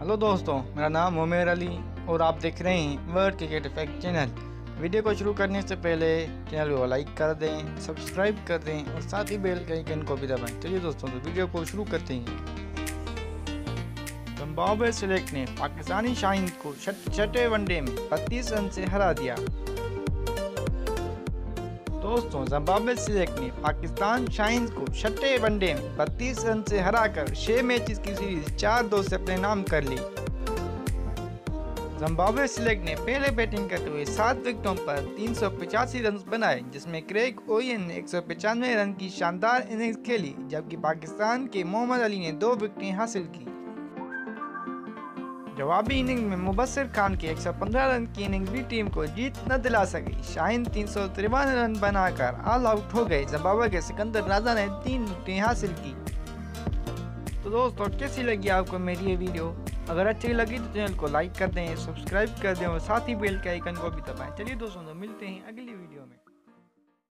Hello दोस्तों, मेरा नाम उमेर अली और आप देख रहे हैं world cricket fact channel. Video को शुरू करने से पहले चैनल को लाइक कर दें, सब्सक्राइब कर दें और साथ ही बेल के आइकन को भी दबाएं। चलिए दोस्तों, तो वीडियो को शुरू करते हैं। जिम्बाब्वे सेलेक्ट ने पाकिस्तानी शाहीन को छठे वनडे में 32 रन से हरा दिया। दोस्तों, जिम्बाब्वे सेलेक्ट ने पाकिस्तान शाहीन को छठे वनडे में 32 रन से हराकर 6 मैचेस की सीरीज 4-2 से अपने नाम कर ली। जिम्बाब्वे सेलेक्ट ने पहले बैटिंग करते हुए 7 विकेटों पर 385 रन बनाए, जिसमें क्रेग ओवेन ने 195 रन की शानदार इनिंग्स खेली, जबकि पाकिस्तान के मोहम्मद अली ने 2 विकेटें हासिल की। जवाबी इनिंग में मुबस्सिर खान के 115 रन की इनिंग भी टीम को जीत न दिला सकी। शाहीन 353 रन बनाकर ऑल आउट हो गए। जिम्बाब्वे के सिकंदर राजा ने 3 विकेटें हासिल की। तो दोस्तों, कैसी लगी आपको मेरी ये वीडियो? अगर अच्छी लगी तो चैनल को लाइक कर दें, सब्सक्राइब कर दें और साथ ही बेल के आइकन को भी दबाएं। चलिए दोस्तों, तो मिलते हैं अगली वीडियो में।